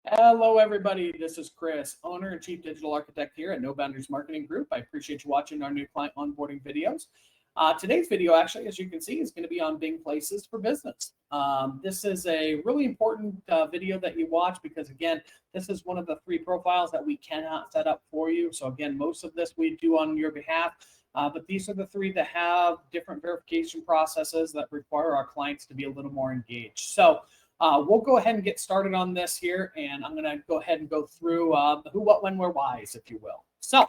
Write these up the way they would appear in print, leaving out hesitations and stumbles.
Hello, everybody. This is Chris, owner and chief digital architect here at No Boundaries Marketing Group. I appreciate you watching our new client onboarding videos. Today's video, actually, as you can see, is going to be on Bing Places for Business. This is a really important video that you watch because, again, this is one of the 3 profiles that we cannot set up for you. So, again, most of this we do on your behalf, but these are the 3 that have different verification processes that require our clients to be a little more engaged. So, we'll go ahead and get started on this here, and I'm going to go ahead and go through the who, what, when, where, whys, if you will. So,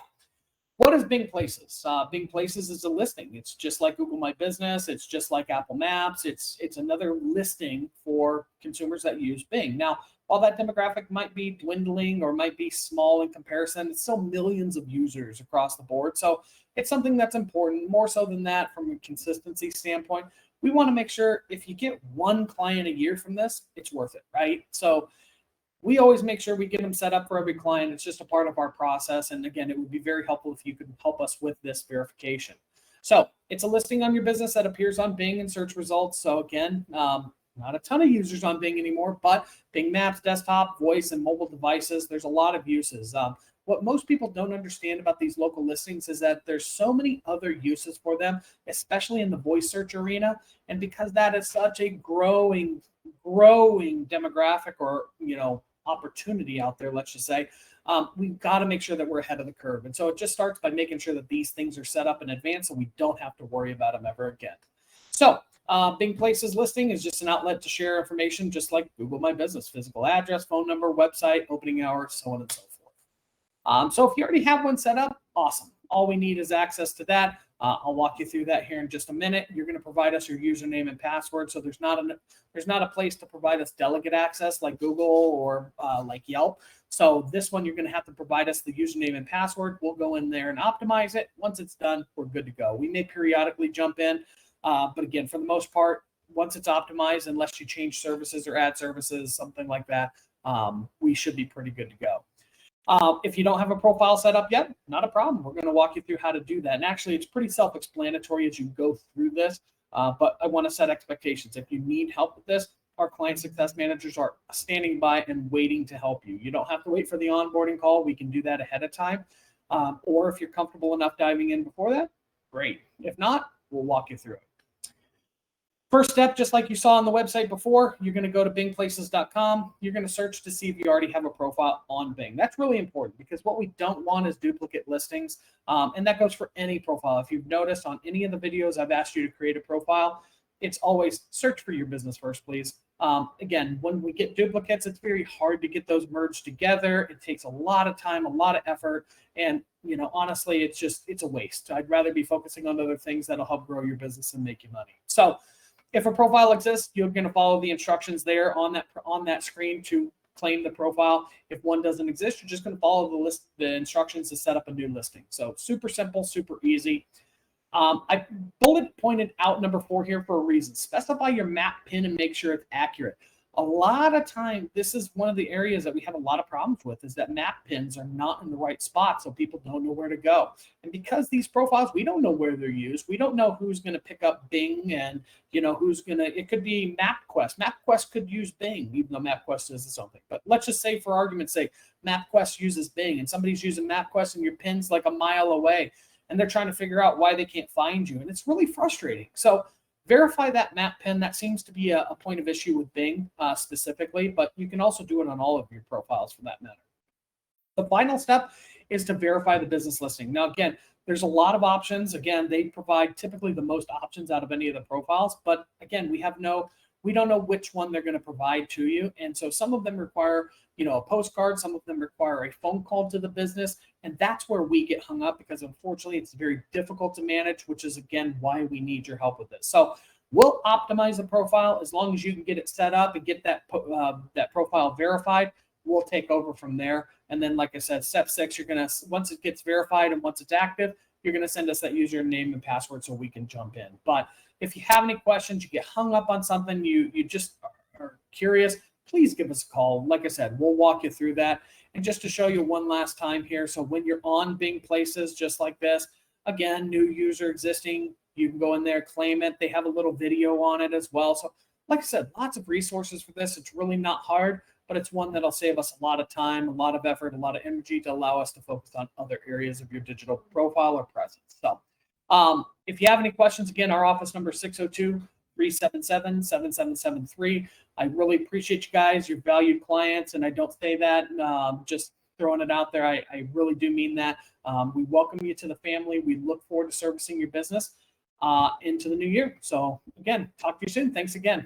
what is Bing Places? Bing Places is a listing. It's just like Google My Business. It's just like Apple Maps. It's another listing for consumers that use Bing. Now, while that demographic might be dwindling or might be small in comparison, it's still millions of users across the board. So it's something that's important. More so than that, from a consistency standpoint, we want to make sure if you get 1 client a year from this, it's worth it, right? So we always make sure we get them set up for every client. It's just a part of our process. And again, it would be very helpful if you could help us with this verification. So it's a listing on your business that appears on Bing and search results. So again, not a ton of users on Bing anymore, but Bing Maps, desktop, voice, and mobile devices, there's a lot of uses. What most people don't understand about these local listings is that there's so many other uses for them, especially in the voice search arena. And because that is such a growing demographic or, opportunity out there, let's just say, we've got to make sure that we're ahead of the curve. And so it just starts by making sure that these things are set up in advance so we don't have to worry about them ever again. So Bing Places listing is just an outlet to share information, just like Google My Business: physical address, phone number, website, opening hours, so on and so forth. So if you already have one set up, awesome. All we need is access to that. I'll walk you through that here in just a minute. You're going to provide us your username and password. So there's not a place to provide us delegate access like Google or like Yelp. So this one, you're going to have to provide us the username and password. We'll go in there and optimize it. Once it's done, we're good to go. We may periodically jump in, but again, for the most part, once it's optimized, unless you change services or add services, something like that, we should be pretty good to go. If you don't have a profile set up yet, not a problem. We're going to walk you through how to do that. And actually, it's pretty self-explanatory as you go through this, but I want to set expectations. If you need help with this, our client success managers are standing by and waiting to help you. You don't have to wait for the onboarding call. We can do that ahead of time. Or if you're comfortable enough diving in before that, great. If not, we'll walk you through it. First step, just like you saw on the website before, you're going to go to bingplaces.com. You're going to search to see if you already have a profile on Bing. That's really important because what we don't want is duplicate listings. And that goes for any profile. If you've noticed on any of the videos I've asked you to create a profile, it's always search for your business first, please. Again, when we get duplicates, it's very hard to get those merged together. It takes a lot of time, a lot of effort. And, honestly, it's a waste. I'd rather be focusing on other things that'll help grow your business and make you money. So if a profile exists, you're going to follow the instructions there on that screen to claim the profile. If one doesn't exist, you're just going to follow the instructions to set up a new listing. So super simple, super easy. I bullet pointed out number 4 here for a reason. Specify your map pin and make sure it's accurate. A lot of time, this is one of the areas that we have a lot of problems with, is that map pins are not in the right spot, so people don't know where to go. And because these profiles, we don't know where they're used. We don't know who's going to pick up Bing and, it could be MapQuest. MapQuest could use Bing, even though MapQuest is something. But let's just say, for argument's sake, MapQuest uses Bing, and somebody's using MapQuest and your pin's like a mile away, and they're trying to figure out why they can't find you. And it's really frustrating. So verify that map pin. That seems to be a point of issue with Bing specifically, but you can also do it on all of your profiles for that matter. The final step is to verify the business listing. Now, again, there's a lot of options. Again, they provide typically the most options out of any of the profiles, but again, we don't know which one they're going to provide to you. And so some of them require, a postcard, some of them require a phone call to the business. And that's where we get hung up because unfortunately it's very difficult to manage, which is again, why we need your help with this. So we'll optimize the profile as long as you can get it set up and get that profile verified. We'll take over from there. And then, like I said, step 6, once it gets verified and once it's active, you're going to send us that username and password so we can jump in. But if you have any questions, you get hung up on something, you just are curious, please give us a call. Like I said, we'll walk you through that. And just to show you one last time here, so when you're on Bing Places, just like this, again, new user existing, you can go in there, claim it. They have a little video on it as well. So like I said, lots of resources for this. It's really not hard. but it's one that'll save us a lot of time, a lot of effort, a lot of energy to allow us to focus on other areas of your digital profile or presence. So if you have any questions, again, our office number is 602-377-7773. I really appreciate you guys, your valued clients, and I don't say that just throwing it out there. I really do mean that. We welcome you to the family. We look forward to servicing your business into the new year. So again, talk to you soon. Thanks again.